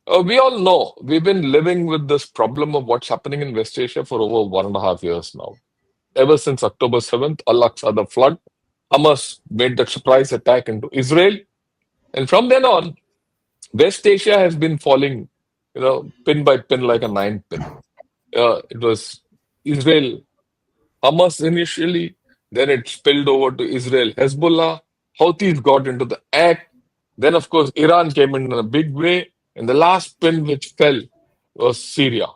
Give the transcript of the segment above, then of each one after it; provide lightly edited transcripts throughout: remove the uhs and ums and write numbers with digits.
We all know we've been living with this problem of what's happening in West Asia for over 1.5 years now. Ever since October 7th, Al-Aqsa, the flood, Hamas made that surprise attack into Israel. And from then on, West Asia has been falling, pin by pin like a nine pin. It was Israel, Hamas initially, then it spilled over to Israel, Hezbollah. Houthis got into the act. Then, of course, Iran came in a big way. And the last pin which fell was Syria.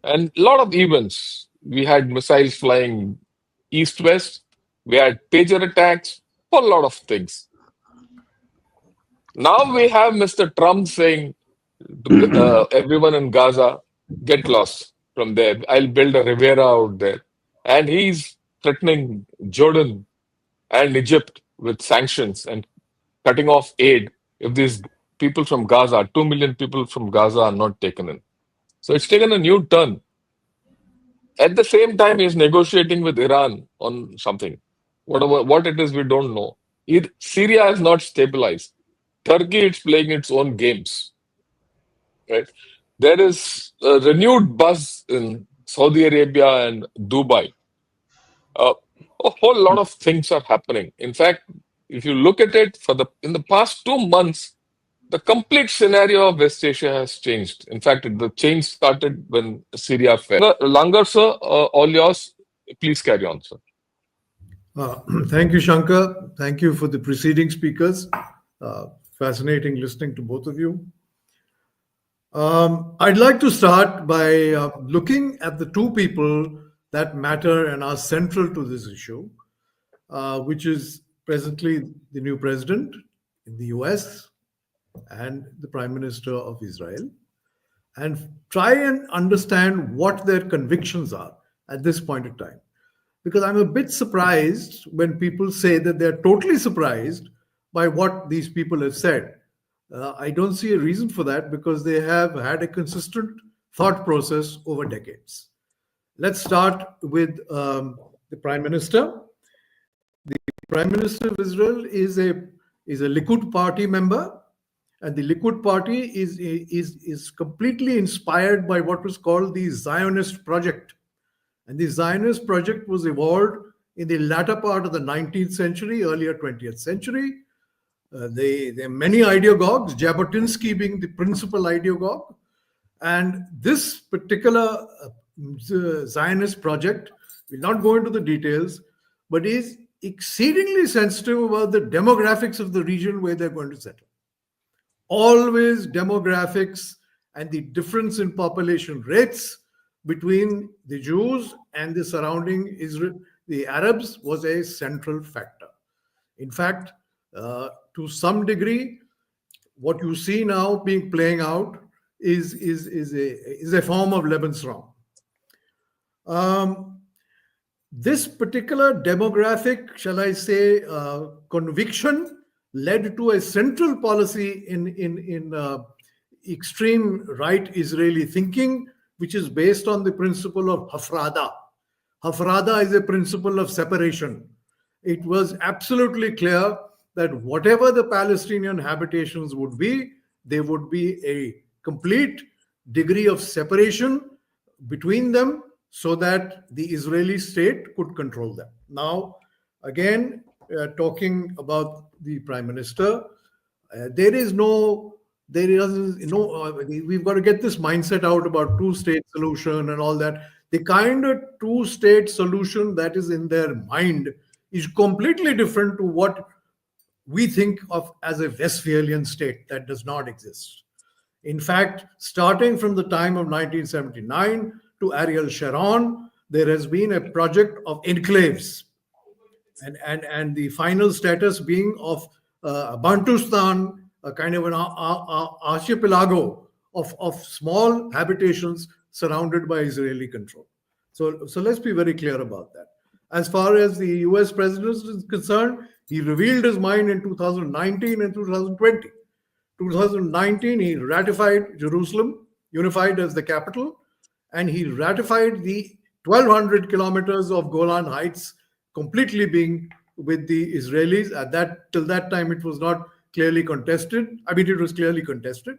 And a lot of events. We had missiles flying east-west. We had pager attacks, a lot of things. Now we have Mr. Trump saying to everyone in Gaza, get lost from there. I'll build a Riviera out there. And he's threatening Jordan and Egypt with sanctions and cutting off aid if these people from Gaza, 2 million people from Gaza, are not taken in. So it's taken a new turn. At the same time, he's negotiating with Iran on something. What it is, we don't know. Syria is not stabilized. Turkey is playing its own games. Right? There is a renewed buzz in Saudi Arabia and Dubai. A whole lot of things are happening. In fact, if you look at it, in the past 2 months, the complete scenario of West Asia has changed. In fact, the change started when Syria fell. Langer, sir, all yours. Please carry on, sir. Thank you, Shankar. Thank you for the preceding speakers. Fascinating listening to both of you. I'd like to start by looking at the two people that matter and are central to this issue, which is presently the new president in the US and the Prime Minister of Israel, and try and understand what their convictions are at this point in time. Because I'm a bit surprised when people say that they're totally surprised by what these people have said. I don't see a reason for that because they have had a consistent thought process over decades. Let's start with the Prime Minister. The Prime Minister of Israel is a Likud party member, and the Likud party is completely inspired by what was called the Zionist project. And the Zionist project was evolved in the latter part of the 19th century, earlier 20th century. There are many ideologues, Jabotinsky being the principal ideologue. And this particular Zionist project will not go into the details, but is exceedingly sensitive about the demographics of the region where they're going to settle. Always demographics and the difference in population rates between the Jews and the surrounding Israel, the Arabs, was a central factor. In fact, to some degree, what you see now playing out is a form of Lebensraum. This particular demographic, shall I say, conviction led to a central policy in extreme right Israeli thinking, which is based on the principle of Hafrada. Hafrada is a principle of separation. It was absolutely clear that whatever the Palestinian habitations would be, there would be a complete degree of separation between them so that the Israeli state could control them. Now, again, talking about the Prime Minister, we've got to get this mindset out about two-state solution and all that. The kind of two-state solution that is in their mind is completely different to what we think of as a Westphalian state that does not exist. In fact, starting from the time of 1979 to Ariel Sharon, there has been a project of enclaves, and the final status being of Bantustan, a kind of an archipelago of small habitations surrounded by Israeli control. So let's be very clear about that. As far as the US president is concerned, he revealed his mind in 2019 and 2020. 2019, he ratified Jerusalem, unified as the capital, and he ratified the 1,200 kilometers of Golan Heights completely being with the Israelis. Till that time, it was not clearly contested. I mean, it was clearly contested.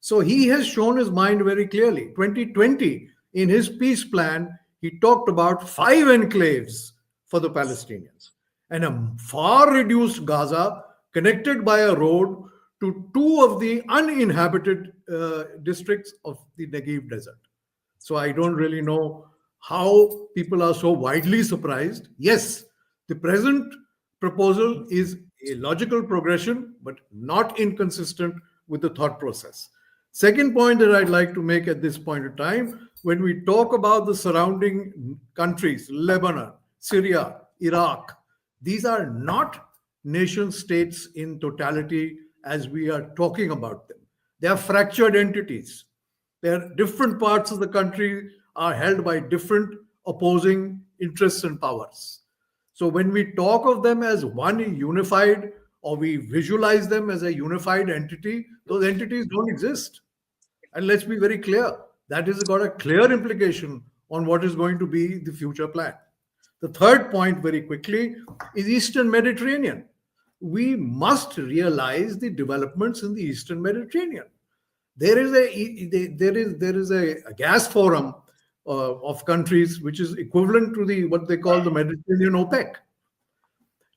So he has shown his mind very clearly. 2020, in his peace plan, he talked about five enclaves for the Palestinians and a far reduced Gaza connected by a road to two of the uninhabited districts of the Negev Desert. So I don't really know how people are so widely surprised. Yes, the present proposal is a logical progression, but not inconsistent with the thought process. Second point that I'd like to make at this point in time, when we talk about the surrounding countries, Lebanon, Syria, Iraq, these are not nation states in totality as we are talking about them. They are fractured entities. Their different parts of the country are held by different opposing interests and powers. So when we talk of them as one unified, or we visualize them as a unified entity, those entities don't exist. And let's be very clear, that has got a clear implication on what is going to be the future plan. The third point, very quickly, is Eastern Mediterranean. We must realize the developments in the Eastern Mediterranean. There is a gas forum of countries which is equivalent to the what they call the Mediterranean OPEC.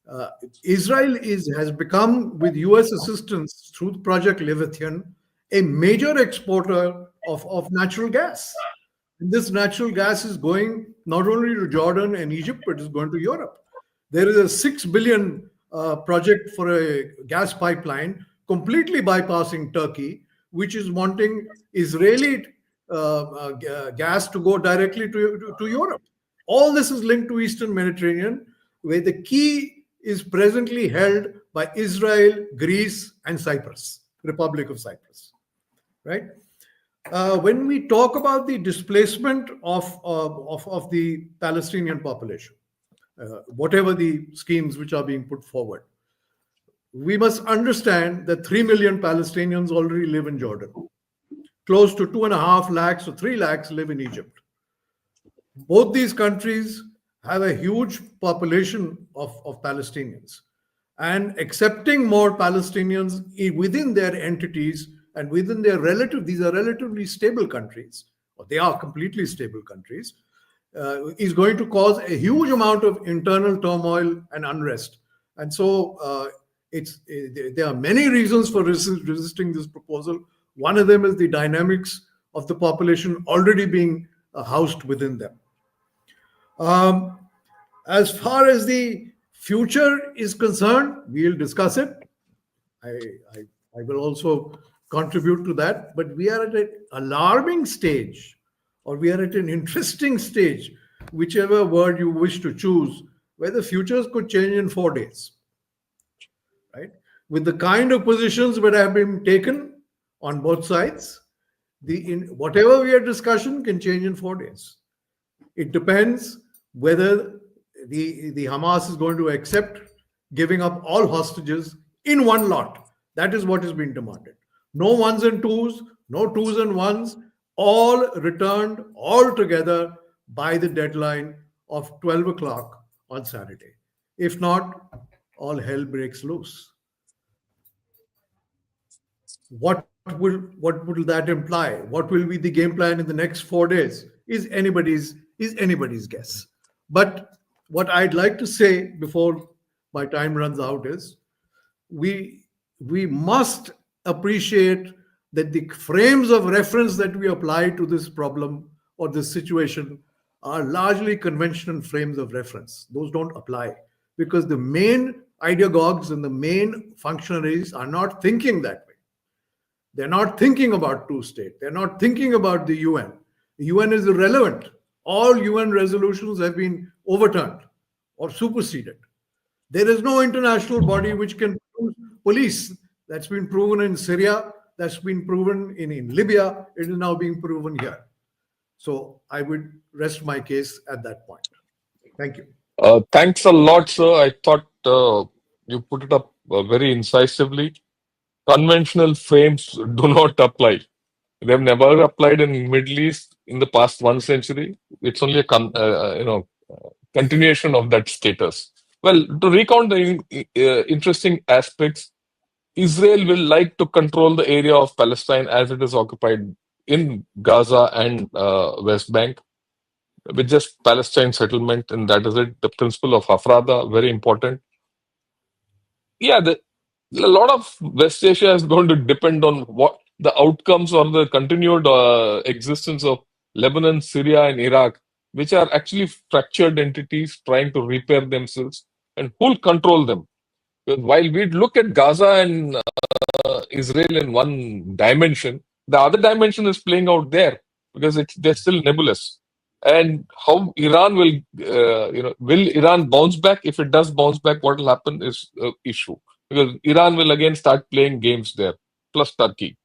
Uh, Israel has become, with US assistance through Project Leviathan, a major exporter of natural gas. And this natural gas is going not only to Jordan and Egypt, but is going to Europe. There is a 6 billion project for a gas pipeline completely bypassing Turkey, which is wanting Israeli gas to go directly to Europe. All this is linked to Eastern Mediterranean, where the key is presently held by Israel, Greece, and Cyprus, Republic of Cyprus. Right? When we talk about the displacement of the Palestinian population, whatever the schemes which are being put forward, we must understand that 3 million Palestinians already live in Jordan. Close to 2.5 lakhs or 3 lakhs live in Egypt. Both these countries have a huge population of Palestinians. And accepting more Palestinians within their entities and within their these are relatively stable countries, or they are completely stable countries, is going to cause a huge amount of internal turmoil and unrest. And so there are many reasons for resisting this proposal. One of them is the dynamics of the population already being housed within them. As far as the future is concerned, we'll discuss it. I will also contribute to that, but we are at an alarming stage, or we are at an interesting stage, whichever word you wish to choose, where the futures could change in 4 days. Right? With the kind of positions that have been taken on both sides, whatever we are discussing can change in 4 days. It depends whether the Hamas is going to accept giving up all hostages in one lot. That is what is being demanded. No ones and twos, no twos and ones, all returned all together by the deadline of 12 o'clock on Saturday. If not, all hell breaks loose. What will that imply? What will be the game plan in the next 4 days? Is anybody's guess. But what I'd like to say before my time runs out is we must appreciate that the frames of reference that we apply to this problem or this situation are largely conventional frames of reference. Those don't apply because the main ideologues and the main functionaries are not thinking that way. They're not thinking about two-state. They're not thinking about the UN. The UN is irrelevant. All UN resolutions have been overturned or superseded. There is no international body which can police. That's been proven in Syria. That's been proven in Libya. It is now being proven here. So I would rest my case at that point. Thank you. Thanks a lot, sir. I thought you put it up very incisively. Conventional frames do not apply. They've never applied in Middle East in the past 1 century. It's only a continuation of that status. Well, to recount the interesting aspects, Israel will like to control the area of Palestine as it is occupied in Gaza and West Bank with just Palestine settlement, and that is it. The principle of Hafrada, very important. Yeah, a lot of West Asia is going to depend on what the outcomes or the continued existence of Lebanon, Syria, and Iraq, which are actually fractured entities trying to repair themselves, and who'll control them. Because while we look at Gaza and Israel in one dimension, the other dimension is playing out there because they're still nebulous. And how Iran will Iran bounce back? If it does bounce back, what will happen is an issue because Iran will again start playing games there, plus Turkey.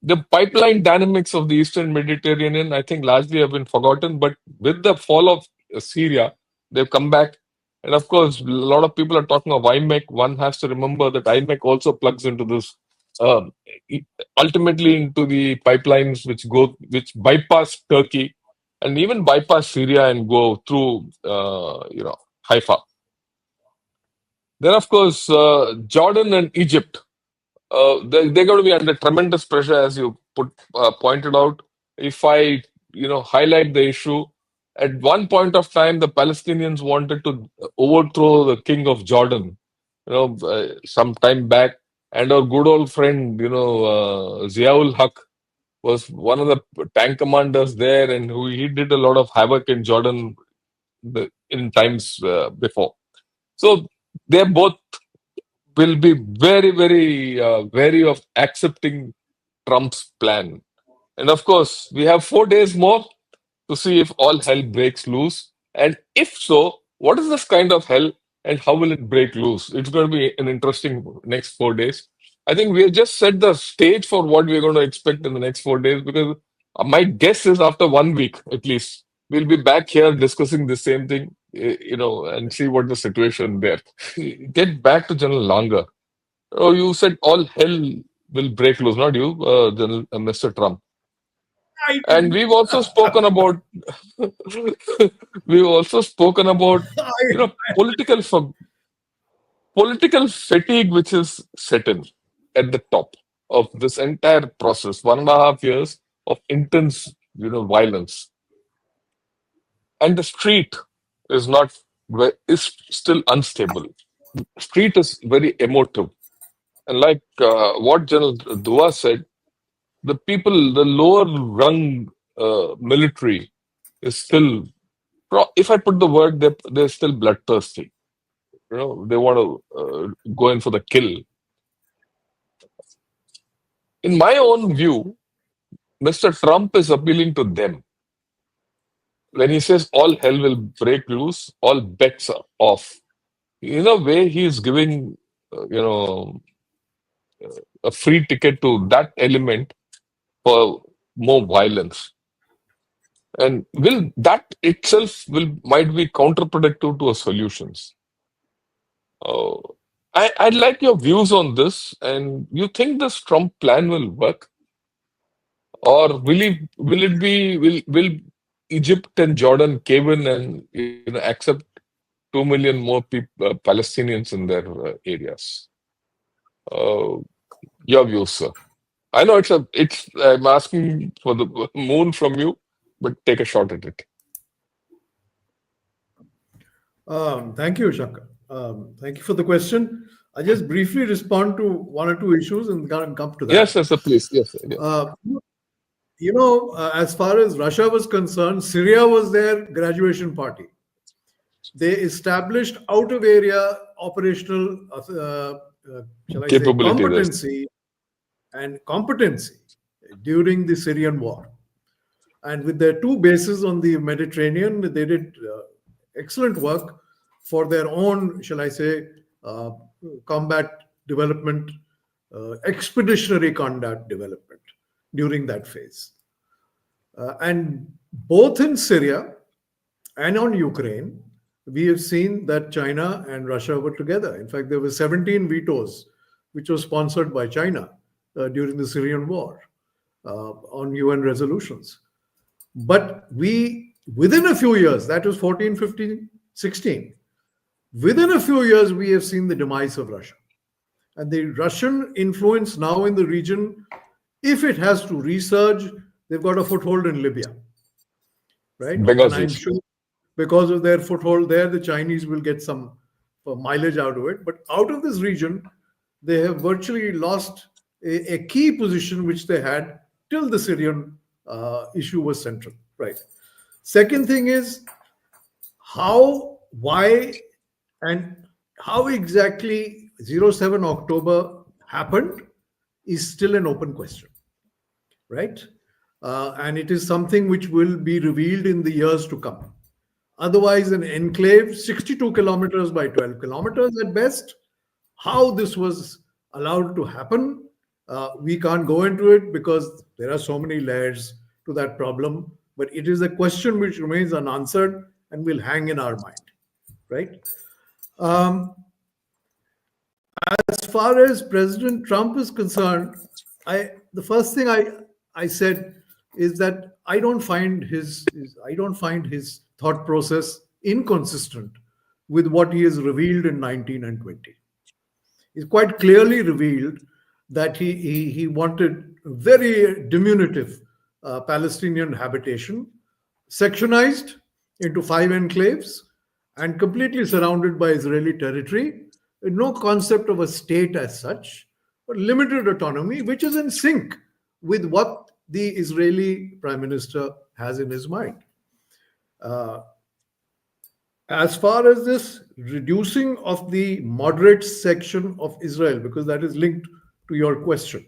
The pipeline dynamics of the Eastern Mediterranean, I think, largely have been forgotten. But with the fall of Syria, they've come back. And of course, a lot of people are talking of IMEC. One has to remember that IMEC also plugs into this, um, e- ultimately into the pipelines which bypass Turkey and even bypass Syria and go through, Haifa. Then, of course, Jordan and Egypt. They're going to be under tremendous pressure, as you pointed out. If I, highlight the issue, at one point of time, the Palestinians wanted to overthrow the king of Jordan, some time back, and our good old friend, Ziaul Haq was one of the tank commanders there, and he did a lot of havoc in Jordan in times before. So they're both will be very, very wary of accepting Trump's plan. And of course, we have 4 days more to see if all hell breaks loose. And if so, what is this kind of hell and how will it break loose? It's going to be an interesting next 4 days. I think we have just set the stage for what we're going to expect in the next 4 days because my guess is after 1 week at least, we'll be back here discussing the same thing, and see what the situation there. Get back to General Langer. Oh, you said all hell will break loose, not you, Mr. Trump. I And didn't. we've also spoken about we've also spoken about you know political fa- political fatigue which is set in at the top of this entire process. 1.5 years of intense violence, and the street is not is still unstable. Street is very emotive, and like what General Dua said, the people, the lower rung military is still, if I put the word, they're still bloodthirsty. They want to go in for the kill. In my own view, Mr. Trump is appealing to them. When he says all hell will break loose, all bets are off. In a way, he is giving, a free ticket to that element for more violence. And will that itself will might be counterproductive to our solutions. Uh, I'd like your views on this. And you think this Trump plan will work, or will it be will Egypt and Jordan cave in and accept 2 million more Palestinians in their areas? Uh, your views, sir. I know it's I'm asking for the moon from you, but take a shot at it. Thank you, Shaka. Thank you for the question. I just briefly respond to one or two issues and come to Yes, that. yes, sir, please. Yes, sir. Yeah. Uh, as far as Russia was concerned, Syria was their graduation party. They established out of area operational, shall I say, Capability there. competency during the Syrian war. And with their two bases on the Mediterranean, they did excellent work for their own, shall I say, uh, combat development, expeditionary combat development during that phase. And both in Syria and on Ukraine, we have seen that China and Russia were together. In fact, there were 17 vetoes, which was sponsored by China during the Syrian war on UN resolutions. But within a few years, that was 14, 15, 16, within a few years, we have seen the demise of Russia. And the Russian influence now in the region, if it has to resurge, they've got a foothold in Libya, right? And I'm Benghazi. sure because of their foothold there, the Chinese will get some mileage out of it. But out of this region, they have virtually lost a key position which they had till the Syrian issue was central, right? Second thing is how, why, and how exactly 07 October happened is still an open question, right? And it is something which will be revealed in the years to come. Otherwise, an enclave, 62 kilometers by 12 kilometers at best, how this was allowed to happen, we can't go into it because there are so many layers to that problem. But it is a question which remains unanswered and will hang in our mind, right? Um, as far as President Trump is concerned, the first thing I said is that I don't find his thought process inconsistent with what he has revealed in 19 and 20. He's quite clearly revealed that he wanted very diminutive Palestinian habitation, sectionized into 5 enclaves and completely surrounded by Israeli territory. No concept of a state as such, but limited autonomy, which is in sync with what the Israeli Prime Minister has in his mind. As far as this reducing of the moderate section of Israel, because that is linked to your question,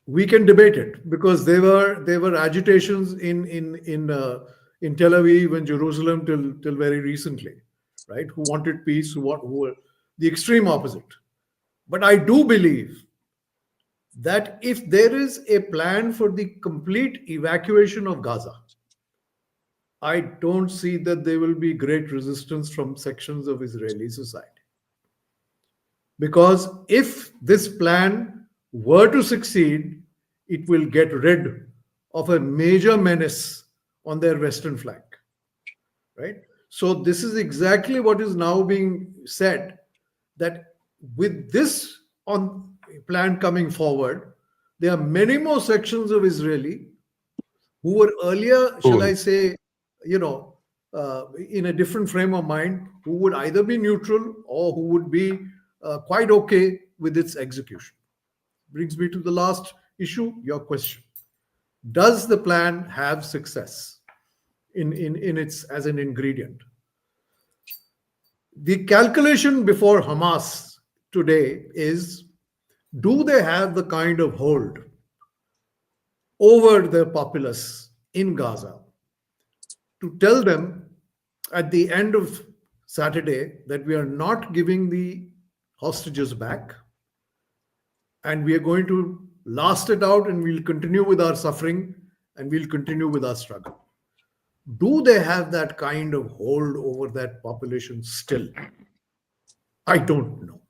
we can debate it because there were agitations in Tel Aviv and Jerusalem till very recently, right? Who wanted peace, who were the extreme opposite. But I do believe that if there is a plan for the complete evacuation of Gaza, I don't see that there will be great resistance from sections of Israeli society. Because if this plan were to succeed, it will get rid of a major menace on their western flank, right? So this is exactly what is now being said, that with this on plan coming forward, there are many more sections of Israeli who were earlier, shall I say, in a different frame of mind, who would either be neutral or who would be quite okay with its execution. Brings me to the last issue, your question. Does the plan have success in its as an ingredient? The calculation before Hamas today is, do they have the kind of hold over the populace in Gaza to tell them at the end of Saturday that we are not giving the hostages back and we are going to last it out and we'll continue with our suffering and we'll continue with our struggle? Do they have that kind of hold over that population still? I don't know.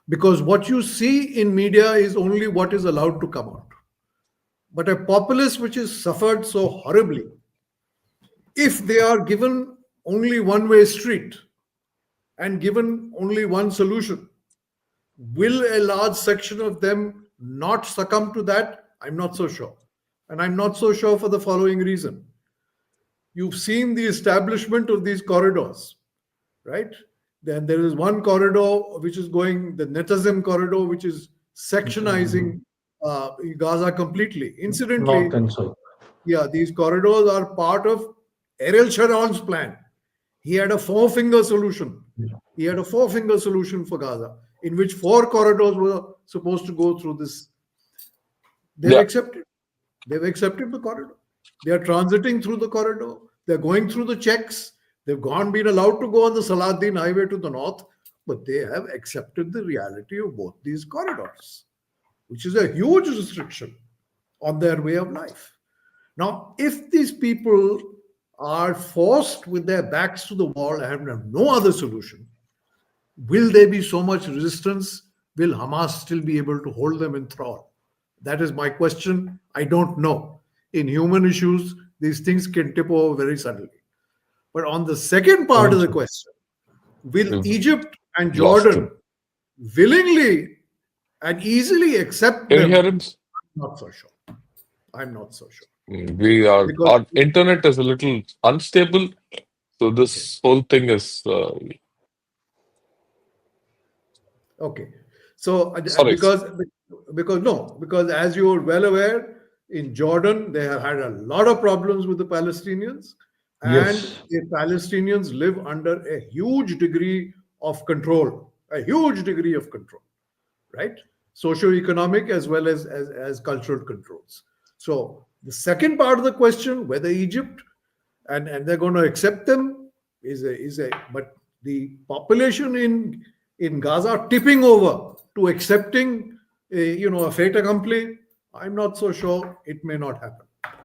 Because what you see in media is only what is allowed to come out. But a populace which has suffered so horribly, if they are given only one-way street and given only one solution, will a large section of them not succumb to that? I'm not so sure. And I'm not so sure for the following reason. You've seen the establishment of these corridors, right? Then there is one corridor which is going, the Netazim corridor, which is sectionizing Gaza completely. Incidentally, North and south. yeah, these corridors are part of Ariel Sharon's plan. He had a four-finger solution. He had a four-finger solution for Gaza, in which 4 corridors were supposed to go through this. They've accepted. They've accepted the corridor. They are transiting through the corridor. They're going through the checks. They've been allowed to go on the Saladdin highway to the north, but they have accepted the reality of both these corridors, which is a huge restriction on their way of life. Now, if these people are forced with their backs to the wall and have no other solution, will there be so much resistance? Will Hamas still be able to hold them in thrall? That is my question. I don't know. In human issues, these things can tip over very suddenly. But on the second part of the question, will Egypt and lost Jordan them. willingly and easily accept them, Inherence. not so sure. I'm not so sure. Because, Our internet is a little unstable, so okay, this whole thing is okay. So sorry. because as you're well aware, in Jordan they have had a lot of problems with the Palestinians, and Yes. the Palestinians live under a huge degree of control, a huge degree of control, right? Socio-economic as well as cultural controls. So the second part of the question, whether Egypt and they're going to accept them, is a but the population in Gaza tipping over to accepting a fait accompli. I'm not so sure. It may not happen.